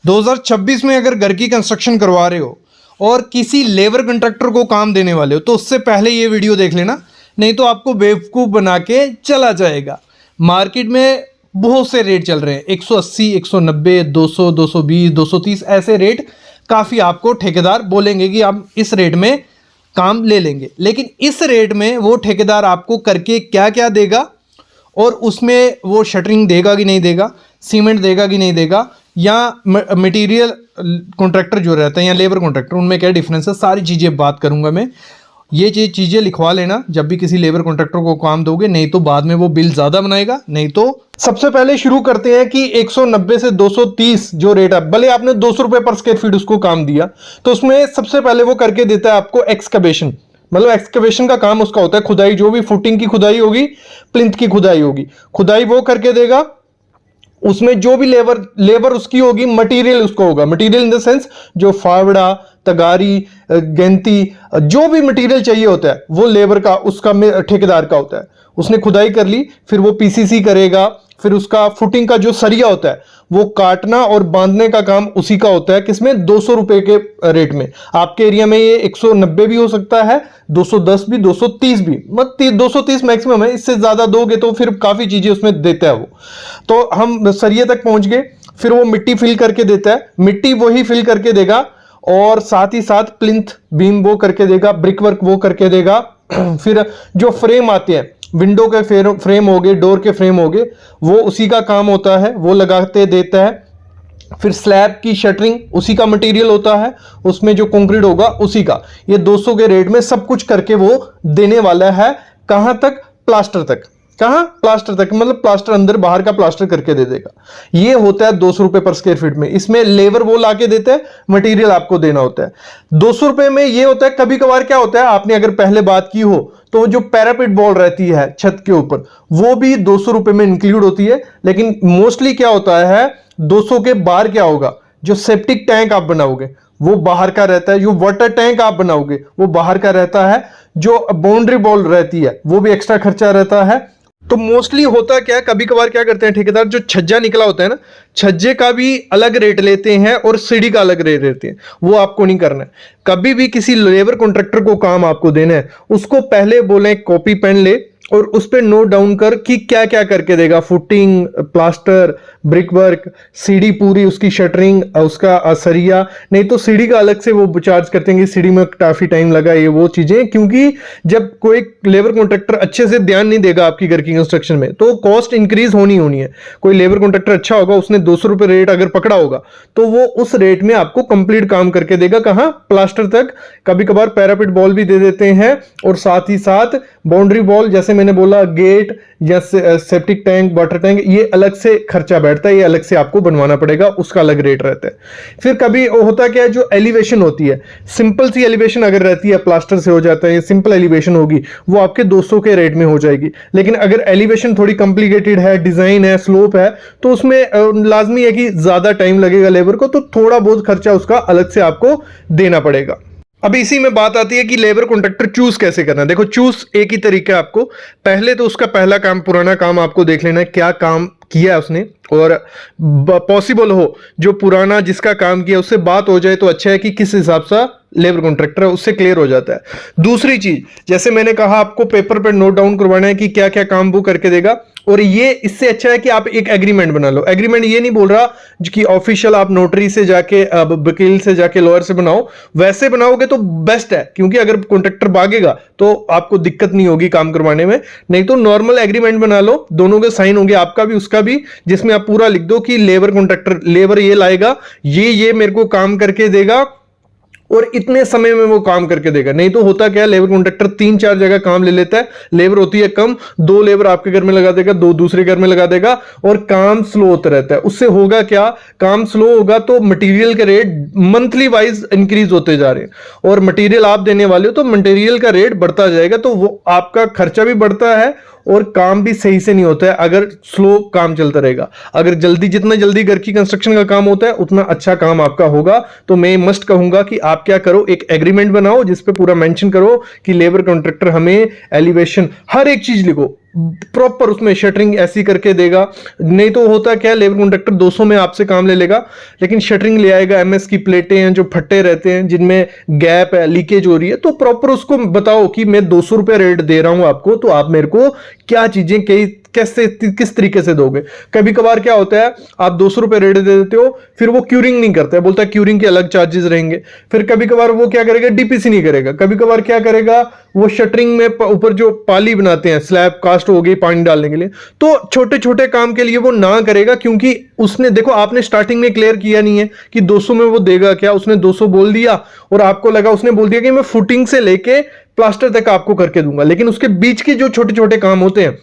2026 में अगर घर की कंस्ट्रक्शन करवा रहे हो और किसी लेबर कंट्रैक्टर को काम देने वाले हो तो उससे पहले ये वीडियो देख लेना, नहीं तो आपको बेवकूफ़ बना के चला जाएगा। मार्केट में बहुत से रेट चल रहे हैं, 180, 190, 200, 220, 230 ऐसे रेट काफ़ी आपको ठेकेदार बोलेंगे कि आप इस रेट में काम ले लेंगे। लेकिन इस रेट में वो ठेकेदार आपको करके क्या क्या देगा और उसमें वो शटरिंग देगा कि नहीं देगा, सीमेंट देगा कि नहीं देगा, या मटेरियल कॉन्ट्रैक्टर जो रहता है या लेबर कॉन्ट्रैक्टर, उनमें क्या डिफरेंस है, सारी चीज़ें बात करूंगा मैं। ये चीज़ें लिखवा लेना जब भी किसी लेबर कॉन्ट्रैक्टर को काम दोगे, नहीं तो बाद में वो बिल ज़्यादा बनाएगा। नहीं तो सबसे पहले शुरू करते हैं कि 190 से 230 जो रेट है, भले आपने 200 रुपये पर स्क्वायर फीट उसको काम दिया, तो उसमें सबसे पहले वो करके देता है आपको एक्सकवेशन। मतलब एक्सकवेशन का काम उसका होता है खुदाई, जो भी फुटिंग की खुदाई होगी, प्लिंथ की खुदाई होगी, खुदाई वो करके देगा। उसमें जो भी लेबर उसकी होगी, मटेरियल उसको होगा, मटेरियल इन द सेंस जो फावड़ा, तगारी, गेंती, जो भी मटेरियल चाहिए होता है वो लेबर का, उसका ठेकेदार का होता है। उसने खुदाई कर ली, फिर वो पीसीसी करेगा, फिर उसका फुटिंग का जो सरिया होता है वो काटना और बांधने का काम उसी का होता है। किसमें? 200 रुपए के रेट में। आपके एरिया में ये 190 भी हो सकता है, 210 भी, 230 भी, मतलब 230 मैक्सिमम है। इससे ज्यादा दोगे तो फिर काफी चीजें उसमें देता है वो। तो हम सरिये तक पहुंच गए, फिर वो मिट्टी फिल करके देता है, मिट्टी वही फिल करके देगा, और साथ ही साथ प्लिंथ बीम वो करके देगा, ब्रिक वर्क वो करके देगा। फिर जो फ्रेम आते हैं, विंडो के फ्रेम हो गए, डोर के फ्रेम हो गए, वो उसी का काम होता है, वो लगाते देता है। फिर स्लैब की शटरिंग उसी का मटेरियल होता है, उसमें जो कंक्रीट होगा उसी का। ये 200 के रेट में सब कुछ करके वो देने वाला है। कहां तक? प्लास्टर तक। कहां? प्लास्टर तक, मतलब प्लास्टर अंदर बाहर का प्लास्टर करके दे देगा। ये होता है 200 रुपए पर स्क्वायर फीट में। इसमें लेबर वो लाके देता है, मटेरियल आपको देना होता है। 200 रुपए में ये होता है। कभी कभार क्या होता है, आपने अगर पहले बात की हो तो जो पैरापिट बॉल रहती है छत के ऊपर, वो भी 200 रुपए में इंक्लूड होती है। लेकिन मोस्टली क्या होता है, 200 के बाहर क्या होगा, जो सेप्टिक टैंक आप बनाओगे वो बाहर का रहता है, जो वाटर टैंक आप बनाओगे वो बाहर का रहता है, जो बाउंड्री बॉल रहती है वो भी एक्स्ट्रा खर्चा रहता है। तो मोस्टली होता क्या है, कभी कभार क्या करते हैं ठेकेदार, जो छज्जा निकला होता है ना, छज्जे का भी अलग रेट लेते हैं और सीढ़ी का अलग रेट लेते हैं। वो आपको नहीं करना है। कभी भी किसी लेबर कॉन्ट्रैक्टर को काम आपको देना है, उसको पहले बोले कॉपी पेन ले और उस पर नोट डाउन कर कि क्या क्या करके देगा। फुटिंग, प्लास्टर, ब्रिक वर्क, सीढ़ी पूरी उसकी शटरिंग, उसका सरिया। नहीं तो सीढ़ी का अलग से वो चार्ज करते हैं कि सीढ़ी में काफी टाइम लगा, ये वो चीजें। क्योंकि जब कोई लेबर कॉन्ट्रैक्टर अच्छे से ध्यान नहीं देगा आपकी घर की कंस्ट्रक्शन में, तो कॉस्ट इंक्रीज होनी है। कोई लेबर कॉन्ट्रैक्टर अच्छा होगा, उसने 200 रुपए रेट अगर पकड़ा होगा तो वो उस रेट में आपको कंप्लीट काम करके देगा। कहां? प्लास्टर तक। कभी कभार पैरापिट बॉल भी दे देते हैं, और साथ ही साथ बाउंड्री बॉल, जैसे मैंने बोला, गेट या सेप्टिक टैंक, वाटर टैंक, ये अलग से खर्चा बैठता है, ये अलग से आपको बनवाना पड़ेगा, उसका अलग रेट रहता है। फिर कभी होता क्या है, जो एलिवेशन होती है, सिंपल सी एलिवेशन अगर रहती है, प्लास्टर से हो जाता है, ये सिंपल एलिवेशन होगी, वो आपके 200 के रेट में हो जाएगी। लेकिन अगर एलिवेशन थोड़ी कॉम्प्लिकेटेड है, डिजाइन है, स्लोप है, तो उसमें लाजमी है कि ज्यादा टाइम लगेगा लेबर को, तो थोड़ा बहुत खर्चा उसका अलग से आपको देना पड़ेगा। अब इसी में बात आती है कि लेबर कॉन्ट्रैक्टर चूज कैसे करना है। देखो, चूज एक ही तरीका है आपको। पहले तो उसका पहला काम, पुराना काम आपको देख लेना है, क्या काम किया है उसने, और पॉसिबल हो जो पुराना जिसका काम किया उससे बात हो जाए तो अच्छा है कि किस हिसाब से लेबर कॉन्ट्रैक्टर है, उससे क्लियर हो जाता है। दूसरी चीज, जैसे मैंने कहा, आपको पेपर पर नोट डाउन करवाना है कि क्या क्या काम वो करके देगा। और ये इससे अच्छा है कि आप एक एग्रीमेंट बना लो। एग्रीमेंट ये नहीं बोल रहा कि ऑफिशियल आप नोटरी से जाके, वकील से जाके, लॉयर से बनाओ, वैसे बनाओगे तो बेस्ट है। क्योंकि अगर कॉन्ट्रैक्टर भागेगा तो आपको दिक्कत नहीं होगी काम करवाने में। नहीं तो नॉर्मल एग्रीमेंट बना लो, दोनों के साइन होंगे, आपका भी उसका भी, जिसमें आप पूरा लिख दो कि लेबर कॉन्ट्रैक्टर, लेबर ये लाएगा, ये मेरे को काम करके देगा, और इतने समय में वो काम करके देगा। नहीं तो होता क्या है, लेबर कॉन्ट्रैक्टर 3-4 जगह काम ले लेता है, लेबर होती है कम, 2 लेबर आपके घर में लगा देगा, 2 दूसरे घर में लगा देगा, और काम स्लो होता रहता है। उससे होगा क्या, काम स्लो होगा तो मटेरियल के रेट मंथली वाइज इंक्रीज होते जा रहे हैं, और मटेरियल आप देने वाले हो तो मटेरियल का रेट बढ़ता जाएगा, तो वो आपका खर्चा भी बढ़ता है और काम भी सही से नहीं होता है अगर स्लो काम चलता रहेगा। अगर जितना जल्दी घर की कंस्ट्रक्शन का काम होता है उतना अच्छा काम आपका होगा। तो मैं मस्ट कहूंगा कि आप क्या करो, एक एग्रीमेंट बनाओ जिसपे पूरा मेंशन करो कि लेबर कॉन्ट्रैक्टर हमें एलिवेशन, हर एक चीज लिखो, प्रॉपर उसमें शटरिंग ऐसी करके देगा। नहीं तो होता क्या है, लेबर कॉन्ट्रैक्टर 200 में आपसे काम ले लेगा, लेकिन शटरिंग ले आएगा, एमएस की प्लेटें हैं जो फट्टे रहते हैं, जिनमें गैप है, लीकेज हो रही है, तो प्रॉपर उसको बताओ कि मैं 200 रुपये रेट दे रहा हूं आपको, तो आप मेरे को क्या चीजें कैसे किस तरीके से दोगे। कभी कभार क्या होता है, आप 200 रुपये रेट दे देते हो, फिर वो क्यूरिंग नहीं करता है, बोलता है क्यूरिंग के अलग चार्जेस रहेंगे। फिर कभी कभार वो क्या करेगा, डीपीसी नहीं करेगा। कभी कभार क्या करेगा, वो शटरिंग में ऊपर जो पाली बनाते हैं, स्लैब कास्ट हो गई पानी डालने के लिए, तो छोटे छोटे काम के लिए वो ना करेगा, क्योंकि उसने देखो आपने स्टार्टिंग में क्लियर किया नहीं है कि 200 में वो देगा क्या। उसने 200 बोल दिया और आपको लगा, उसने बोल दिया कि मैं फुटिंग से लेके प्लास्टर तक आपको करके दूंगा, लेकिन उसके बीच के जो छोटे छोटे काम होते हैं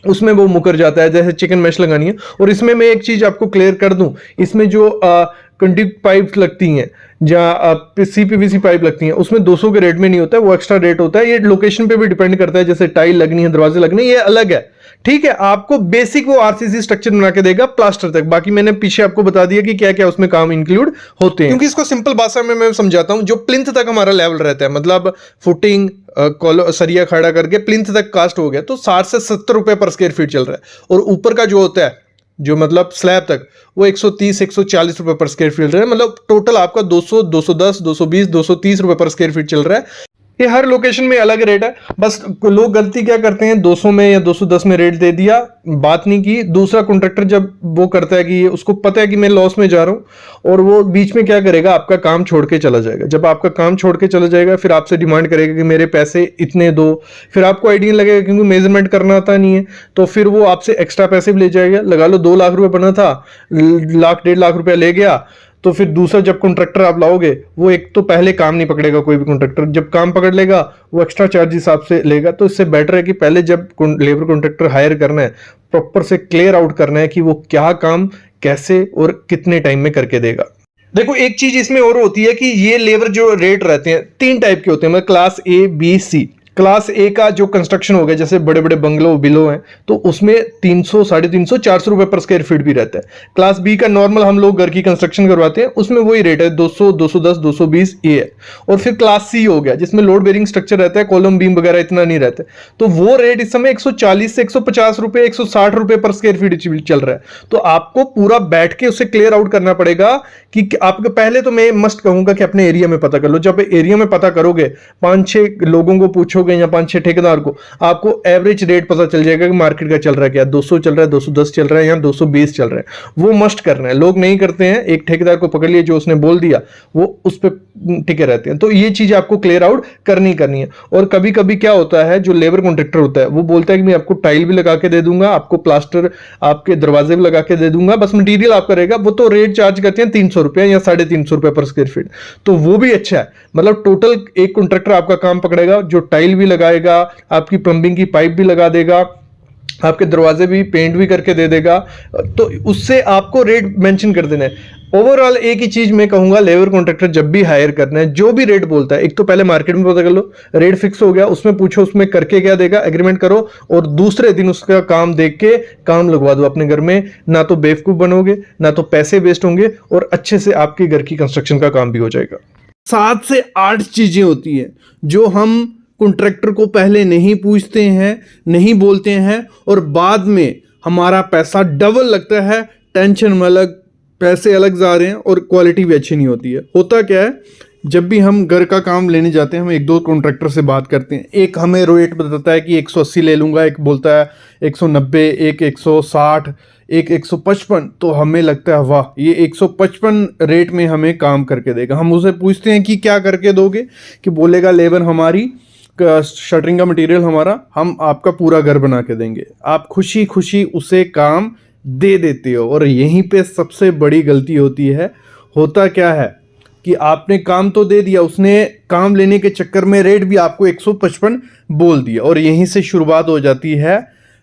उसमें वो मुकर जाता है। जैसे चिकन मैश लगानी है, और इसमें मैं एक चीज आपको क्लियर कर दूं, इसमें जो कंडक्ट पाइप्स लगती हैं या सीपीवीसी पाइप लगती हैं, उसमें 200 के रेट में नहीं होता है, वो एक्स्ट्रा रेट होता है। ये लोकेशन पे भी डिपेंड करता है, जैसे टाइल लगनी है, दरवाजे लगने, ये अलग है, ठीक है। आपको बेसिक वो आरसीसी स्ट्रक्चर बना के देगा प्लास्टर तक। बाकी मैंने पीछे आपको बता दिया कि क्या क्या उसमें काम इंक्लूड होते हैं, क्योंकि इसको सिंपल भाषा में मैं समझाता हूं। जो प्लिंथ तक हमारा लेवल रहता है, मतलब फुटिंग सरिया खड़ा करके प्लिंथ तक कास्ट हो गया, तो 60 से 70 रुपए पर स्क्वायर फीट चल रहा है। और ऊपर का जो होता है, जो मतलब स्लैब तक, वो 130 140 रुपए पर स्क्वायर फीट रहा है। मतलब टोटल आपका 200 210 220 230 रुपए पर स्क्वायर फीट चल रहा है। ये हर लोकेशन में अलग रेट है। बस लोग गलती क्या करते हैं, 200 में या 210 में रेट दे दिया, बात नहीं की। दूसरा कॉन्ट्रैक्टर जब वो करता है कि उसको पता है कि मैं लॉस में जा रहा हूं, और वो बीच में क्या करेगा, आपका काम छोड़ के चला जाएगा। जब आपका काम छोड़ के चला जाएगा, फिर आपसे डिमांड करेगा कि मेरे पैसे इतने दो। फिर आपको आइडिया लगेगा, क्योंकि मेजरमेंट करना आता नहीं है, तो फिर वो आपसे एक्स्ट्रा पैसे भी ले जाएगा। लगा लो 2 लाख रुपए बना था, लाख 1.5 लाख रुपया ले गया। तो फिर दूसरा जब कॉन्ट्रैक्टर आप लाओगे, वो एक तो पहले काम नहीं पकड़ेगा, कोई भी कॉन्ट्रैक्टर जब काम पकड़ लेगा वो एक्स्ट्रा चार्जेस आपसे लेगा। तो इससे बेटर है कि पहले जब लेबर कॉन्ट्रैक्टर हायर करना है, प्रॉपर से क्लियर आउट करना है कि वो क्या काम कैसे और कितने टाइम में करके देगा। देखो एक चीज इसमें और होती है कि ये लेबर जो रेट रहते हैं 3 टाइप के होते हैं, मतलब class A B C. Class A का जो कंस्ट्रक्शन हो गया, जैसे बड़े बड़े बंगलो बिलो हैं, तो उसमें 300 350 400 रुपए पर स्क्वायर फीट भी रहता है। क्लास बी का नॉर्मल हम लोग घर की कंस्ट्रक्शन करवाते हैं, उसमें वही रेट है 200 210 220 ये है। और फिर क्लास सी हो गया, जिसमें लोड बेरिंग स्ट्रक्चर रहता है, कॉलम बीम वगैरह इतना नहीं रहता है, तो वो रेट इस समय 140 से 150 रुपए 160 रुपए पर स्क्वायर फीट चल रहा है। तो आपको पूरा बैठ के उसे क्लियर आउट करना पड़ेगा कि आपके पहले तो मैं मस्ट कहूंगा कि अपने एरिया में पता कर लो। जब एरिया में पता करोगे, 5-6 लोगों को पूछोगे या 5-6 ठेकेदार को, आपको एवरेज रेट पता चल जाएगा कि मार्केट का चल रहा है क्या, 200 चल रहा है, 210 चल रहा है या 220 चल रहा है। वो मस्ट करना है, लोग नहीं करते हैं। एक ठेकेदार को पकड़ लिए, जो उसने बोल दिया वो उस पर टिके रहते हैं। तो ये चीज आपको क्लियर आउट करनी है। और कभी कभी क्या होता है, जो लेबर कॉन्ट्रैक्टर होता है वो बोलता है कि मैं आपको टाइल भी लगा के दे दूंगा, आपको प्लास्टर, आपके दरवाजे भी लगा के दे दूंगा, बस मटीरियल आप करेगा। वो तो रेट चार्ज करते हैं 300 रुपए या 350 रुपए पर स्क्वायर फीट, तो वो भी अच्छा है। मतलब टोटल एक कॉन्ट्रैक्टर आपका काम पकड़ेगा, जो टाइल भी लगाएगा, आपकी प्लम्बिंग की पाइप भी लगा देगा, आपके दरवाजे भी पेंट भी करके दे देगा। तो उससे आपको रेट मेंशन कर देना है। ओवरऑल एक ही चीज मैं कहूंगा, लेबर कॉन्ट्रैक्टर जब भी हायर करना है, जो भी रेट बोलता है, एक तो पहले मार्केट में पता कर लो, रेट फिक्स हो गया, उसमें पूछो उसमें करके क्या देगा, एग्रीमेंट करो, और दूसरे दिन उसका काम देख के काम लगवा दो अपने घर में। ना तो बेवकूफ बनोगे, ना तो पैसे वेस्ट होंगे, और अच्छे से आपके घर की कंस्ट्रक्शन का काम भी हो जाएगा। 7 से 8 चीजें होती है जो हम कॉन्ट्रैक्टर को पहले नहीं पूछते हैं, नहीं बोलते हैं, और बाद में हमारा पैसा डबल लगता है। टेंशन में अलग, पैसे अलग जा रहे हैं, और क्वालिटी भी अच्छी नहीं होती है। होता क्या है, जब भी हम घर का काम लेने जाते हैं, हम 1-2 कॉन्ट्रैक्टर से बात करते हैं। एक हमें रेट बताता है कि 180 ले लूँगा, एक बोलता है 190, एक 160, एक 155। तो हमें लगता है वाह, ये 155 रेट में हमें काम करके देगा। हम उसे पूछते हैं कि क्या करके दोगे, कि बोलेगा लेबर हमारी, शटरिंग का मटेरियल हमारा, हम आपका पूरा घर बना के देंगे। आप खुशी खुशी उसे काम दे देते हो, और यहीं पे सबसे बड़ी गलती होती है। होता क्या है कि आपने काम तो दे दिया, उसने काम लेने के चक्कर में रेट भी आपको 155 बोल दिया, और यहीं से शुरुआत हो जाती है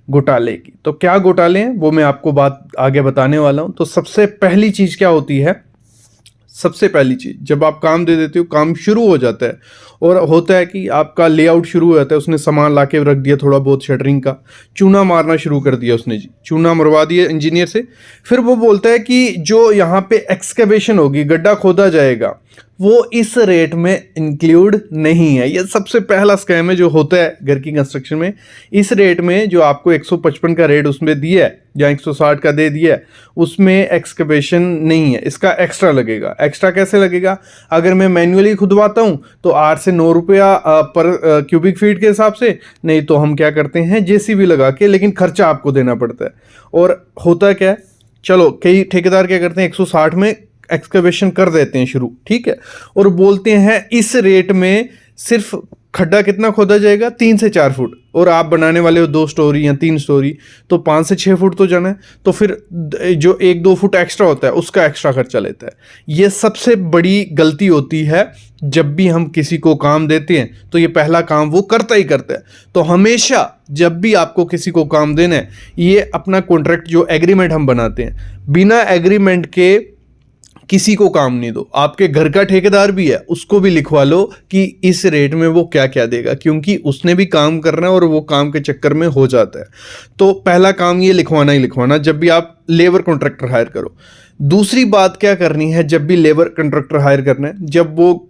घोटाले की। तो क्या घोटाले हैं वो मैं आपको बात आगे बताने वाला हूं। तो सबसे पहली चीज क्या होती है, सबसे पहली चीज, जब आप काम दे देते हो, काम शुरू हो जाता है, और होता है कि आपका लेआउट शुरू हो जाता है। उसने सामान लाके रख दिया, थोड़ा बहुत शटरिंग का चूना मारना शुरू कर दिया उसने जी, चूना मरवा दिया इंजीनियर से। फिर वो बोलता है कि जो यहाँ पे एक्सकेवेशन होगी, गड्ढा खोदा जाएगा, वो इस रेट में इंक्लूड नहीं है। ये सबसे पहला स्कैम है जो होता है घर की कंस्ट्रक्शन में। इस रेट में जो आपको 155 का रेट उसमें दिया है या 160 का दे दिया है, उसमें एक्सकवेशन नहीं है, इसका एक्स्ट्रा लगेगा। एक्स्ट्रा कैसे लगेगा? अगर मैं मैन्युअली खुदवाता हूँ तो 8 से 9 रुपया पर क्यूबिक फीट के हिसाब से, नहीं तो हम क्या करते हैं जेसीबी लगा के, लेकिन खर्चा आपको देना पड़ता है। और होता क्या है, चलो कई ठेकेदार क्या करते हैं 160 में एक्सकवेशन कर देते हैं शुरू, ठीक है, और बोलते हैं इस रेट में सिर्फ खड्डा कितना खोदा जाएगा, 3 से 4 फुट, और आप बनाने वाले हो 2 स्टोरी या 3 स्टोरी, तो 5 से 6 फुट तो जाना है, तो फिर जो 1-2 फुट एक्स्ट्रा होता है उसका एक्स्ट्रा खर्चा लेता है। ये सबसे बड़ी गलती होती है जब भी हम किसी को काम देते हैं, तो ये पहला काम वो करता ही करता है। तो हमेशा जब भी आपको किसी को काम देना है, ये अपना कॉन्ट्रैक्ट जो एग्रीमेंट हम बनाते हैं, बिना एग्रीमेंट के किसी को काम नहीं दो। आपके घर का ठेकेदार भी है, उसको भी लिखवा लो कि इस रेट में वो क्या क्या देगा, क्योंकि उसने भी काम करना है और वो काम के चक्कर में हो जाता है। तो पहला काम ये लिखवाना ही लिखवाना जब भी आप लेबर कॉन्ट्रैक्टर हायर करो। दूसरी बात क्या करनी है जब भी लेबर कॉन्ट्रैक्टर हायर करना है, जब वो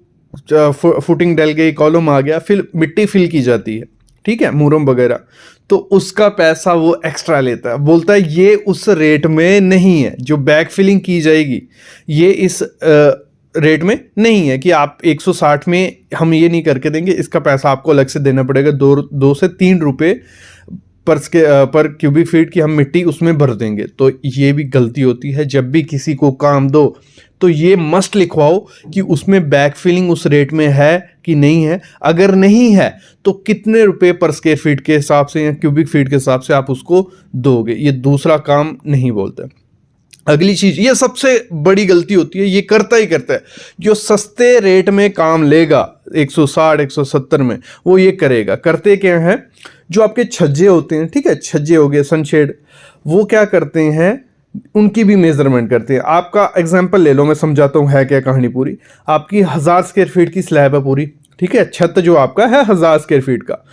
फुटिंग डल गई, कॉलम आ गया, फिर मिट्टी फिल की जाती है, ठीक है, मुरम वगैरह, तो उसका पैसा वो एक्स्ट्रा लेता है। बोलता है ये उस रेट में नहीं है, जो बैक फिलिंग की जाएगी ये इस रेट में नहीं है कि आप 160 में हम ये नहीं करके देंगे, इसका पैसा आपको अलग से देना पड़ेगा, 2 से 3 रुपये पर क्यूबिक फीट की हम मिट्टी उसमें भर देंगे। तो ये भी गलती होती है। जब भी किसी को काम दो तो ये मस्ट लिखवाओ कि उसमें बैक फिलिंग उस रेट में है कि नहीं है। अगर नहीं है तो कितने रुपए पर स्क्वायर फीट के हिसाब से या क्यूबिक फीट के हिसाब से आप उसको दोगे। ये दूसरा काम नहीं बोलते। अगली चीज, ये सबसे बड़ी गलती होती है, ये करता ही करता है जो सस्ते रेट में काम लेगा 160 170 में, वो ये करेगा। करते क्या है, जो आपके छज्जे होते हैं, ठीक है, छज्जे हो गए, सनशेड, वो क्या करते हैं, उनकी भी मेजरमेंट करते हैं। आपका एग्जांपल ले लो, मैं समझाता हूँ है क्या कहानी पूरी। आपकी 1000 स्क्वायर फीट की स्लैब है पूरी, ठीक है, छत जो आपका है 1000 स्क्वायर फीट का।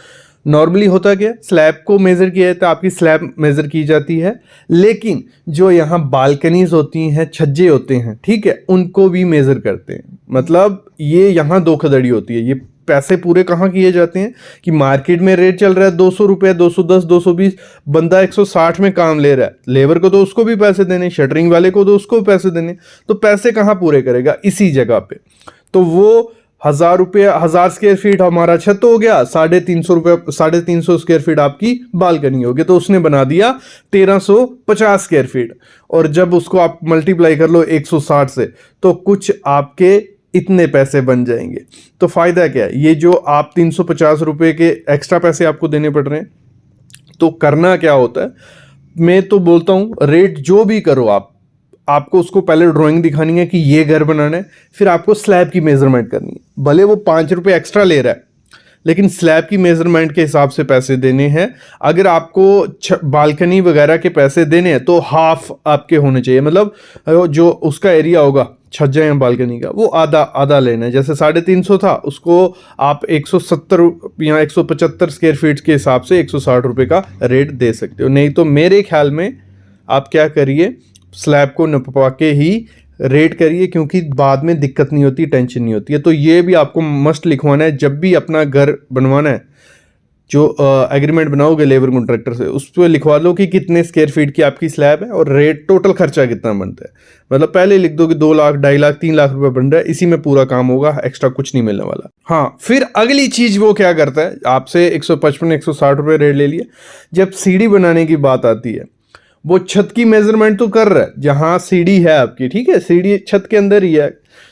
नॉर्मली होता क्या, स्लैब को मेज़र किया जाता है, आपकी स्लैब मेज़र की जाती है, लेकिन जो यहाँ बालकनीज होती हैं, छज्जे होते हैं, ठीक है, उनको भी मेज़र करते हैं। मतलब ये यहाँ धोखाधड़ी होती है। ये पैसे पूरे कहाँ किए जाते हैं कि मार्केट में रेट चल रहा है 200 रुपये, 210, 220, बंदा 160 में काम ले रहा है, लेबर को तो उसको भी पैसे देने, शटरिंग वाले को तो उसको भी पैसे देने, तो पैसे कहाँ पूरे करेगा इसी जगह पे। तो वो 1000 रुपये, 1000 स्क्वायर फीट हमारा छत हो गया, 350 रुपये, 350 स्क्वायर फीट आपकी बालकनी हो गई, तो उसने बना दिया 1350 स्क्वायर फीट। और जब उसको आप मल्टीप्लाई कर लो 160 से, तो कुछ आपके इतने पैसे बन जाएंगे। तो फायदा क्या है, ये जो आप 350 रुपये के एक्स्ट्रा पैसे आपको देने पड़ रहे हैं, तो करना क्या होता है, मैं तो बोलता हूं रेट जो भी करो आपको उसको पहले ड्राइंग दिखानी है कि ये घर बनाना है, फिर आपको स्लैब की मेजरमेंट करनी है। भले वो 5 रुपये एक्स्ट्रा ले रहा है, लेकिन स्लैब की मेजरमेंट के हिसाब से पैसे देने हैं। अगर आपको बालकनी वगैरह के पैसे देने हैं तो हाफ आपके होने चाहिए, मतलब जो उसका एरिया होगा छज्जा या बालकनी का, वो आधा लेना है। जैसे 350 था, उसको आप 170 या 175 स्क्वायर फीट के हिसाब से 160 रुपये का रेट दे सकते हो। नहीं तो मेरे ख्याल में आप क्या करिए, स्लैब को नपवा के ही रेट करिए, क्योंकि बाद में दिक्कत नहीं होती, टेंशन नहीं होती है। तो ये भी आपको मस्ट लिखवाना है जब भी अपना घर बनवाना है। जो एग्रीमेंट बनाओगे लेबर कॉन्ट्रैक्टर से, उस पर लिखवा लो कि कितने स्क्वायर फीट की आपकी स्लैब है और रेट टोटल खर्चा कितना बनता है। मतलब पहले लिख दो कि 2 लाख, 2.5 लाख, 3 लाख रुपए बन रहा है, इसी में पूरा काम होगा, एक्स्ट्रा कुछ नहीं मिलने वाला। हाँ, फिर अगली चीज वो क्या करता है, आपसे 155 160 रुपये रेट ले लिया, जब सीढ़ी बनाने की बात आती है, वो छत की मेजरमेंट तो कर रहा है, जहां सीढ़ी है आपकी, ठीक है, सीढ़ी छत के अंदर ही है,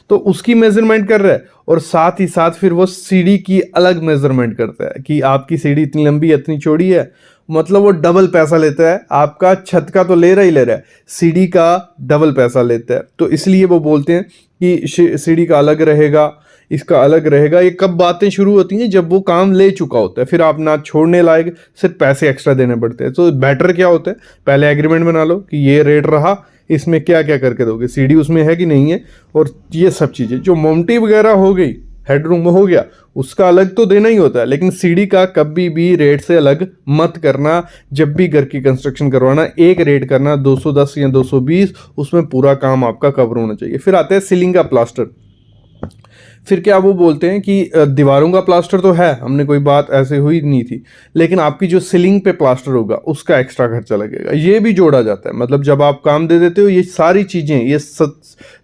तो उसकी मेजरमेंट कर रहा है, और साथ ही साथ फिर वो सीढ़ी की अलग मेजरमेंट करता है कि आपकी सीढ़ी इतनी लंबी है, इतनी चौड़ी है। मतलब वो डबल पैसा लेता है, आपका छत का तो ले रहा है, सीढ़ी का डबल पैसा लेता है। तो इसलिए वो बोलते हैं कि सीढ़ी का अलग रहेगा, इसका अलग रहेगा। ये कब बातें शुरू होती हैं, जब वो काम ले चुका होता है, फिर आप ना छोड़ने लायक, सिर्फ पैसे एक्स्ट्रा देने पड़ते हैं। तो बेटर क्या होता है, पहले एग्रीमेंट बना लो कि ये रेट रहा, इसमें क्या क्या करके दोगे, सीढ़ी उसमें है कि नहीं है, और ये सब चीज़ें। जो मोमटी वगैरह हो गई, हेडरूम हो गया, उसका अलग तो देना ही होता है, लेकिन सीढ़ी का कभी भी रेट से अलग मत करना। जब भी घर की कंस्ट्रक्शन करवाना, एक रेट करना, 210 या 220, उसमें पूरा काम आपका कवर होना चाहिए। फिर आता है सीलिंग का प्लास्टर। फिर क्या वो बोलते हैं कि दीवारों का प्लास्टर तो है, हमने कोई बात ऐसे हुई नहीं थी, लेकिन आपकी जो सीलिंग पे प्लास्टर होगा उसका एक्स्ट्रा खर्चा लगेगा, ये भी जोड़ा जाता है। मतलब जब आप काम दे देते हो, ये सारी चीज़ें, ये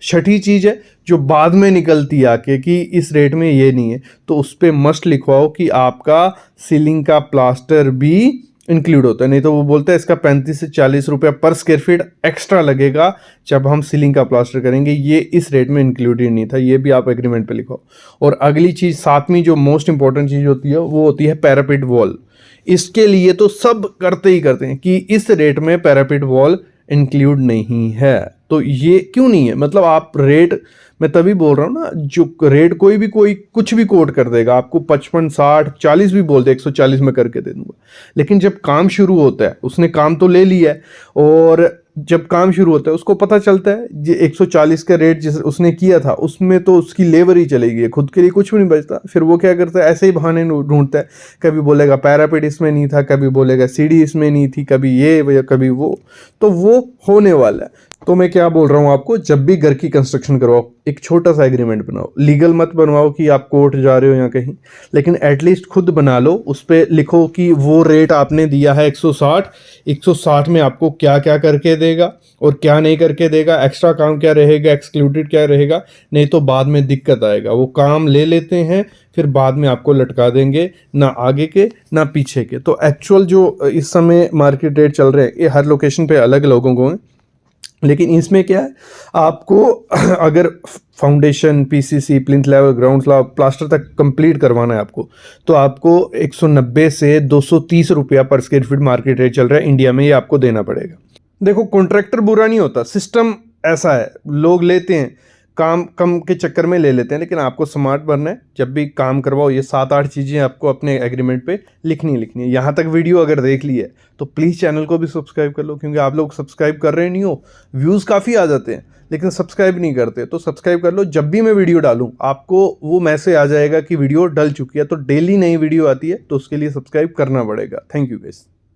छठी चीज़ है जो बाद में निकलती है आके कि इस रेट में ये नहीं है, तो उस पर मस्ट लिखवाओ कि आपका सीलिंग का प्लास्टर भी इंक्लूड होता है। नहीं तो वो बोलता है इसका 35 से 40 रुपया पर स्क्वायर फीट एक्स्ट्रा लगेगा जब हम सीलिंग का प्लास्टर करेंगे, ये इस रेट में इंक्लूडेड नहीं था, ये भी आप एग्रीमेंट पे लिखो। और अगली चीज़, सातवीं जो मोस्ट इंपॉर्टेंट चीज़ होती है वो होती है पैरापिट वॉल। इसके लिए तो सब करते ही करते हैं कि इस रेट में पैरापिट वॉल इंक्लूड नहीं है। तो ये क्यों नहीं है, मतलब आप रेट, मैं तभी बोल रहा हूँ ना, जो रेट कोई कुछ भी कोट कर देगा आपको, 55 60 40 भी बोल दे, 140 में करके दे दूंगा, लेकिन जब काम शुरू होता है, उसने काम तो ले लिया है, और जब काम शुरू होता है उसको पता चलता है ये 140 का रेट जिस उसने किया था उसमें तो उसकी लेबर ही चलेगी, खुद के लिए कुछ भी नहीं बचता। फिर वो क्या करता है, ऐसे ही बहाने ढूंढता है, कभी बोलेगा पैरापिट इसमें नहीं था, कभी बोलेगा सीढ़ी इसमें नहीं थी, कभी ये कभी वो, तो वो होने वाला है। तो मैं क्या बोल रहा हूँ आपको, जब भी घर की कंस्ट्रक्शन करवाओ एक छोटा सा एग्रीमेंट बनाओ, लीगल मत बनवाओ कि आप कोर्ट जा रहे हो या कहीं, लेकिन एटलीस्ट खुद बना लो, उस पर लिखो कि वो रेट आपने दिया है 160 में आपको क्या क्या करके देगा और क्या नहीं करके देगा, एक्स्ट्रा काम क्या रहेगा, एक्सक्लूडेड क्या रहेगा, नहीं तो बाद में दिक्कत आएगा। वो काम ले लेते हैं फिर बाद में आपको लटका देंगे, ना आगे के ना पीछे के। तो एक्चुअल जो इस समय मार्केट रेट चल रहे हैं ये हर लोकेशन पे अलग लोगों को हैं, लेकिन इसमें क्या है, आपको अगर foundation, PCC, plinth level, ground slab, plaster तक कंप्लीट करवाना है आपको, तो आपको 190 से 230 रुपया पर स्क्वायर फीट मार्केट रेट चल रहा है इंडिया में, ये आपको देना पड़ेगा। देखो कॉन्ट्रैक्टर बुरा नहीं होता, सिस्टम ऐसा है, लोग लेते हैं काम कम के चक्कर में ले लेते हैं, लेकिन आपको स्मार्ट बनना है। जब भी काम करवाओ ये 7-8 चीज़ें आपको अपने एग्रीमेंट पे लिखनी है। यहाँ तक वीडियो अगर देख ली है तो प्लीज़ चैनल को भी सब्सक्राइब कर लो, क्योंकि आप लोग सब्सक्राइब कर रहे नहीं हो, व्यूज़ काफ़ी आ जाते हैं लेकिन सब्सक्राइब नहीं करते, तो सब्सक्राइब कर लो। जब भी मैं वीडियो डालूँ आपको वो मैसेज आ जाएगा कि वीडियो डल चुकी है, तो डेली नई वीडियो आती है, तो उसके लिए सब्सक्राइब करना पड़ेगा। Thank you guys.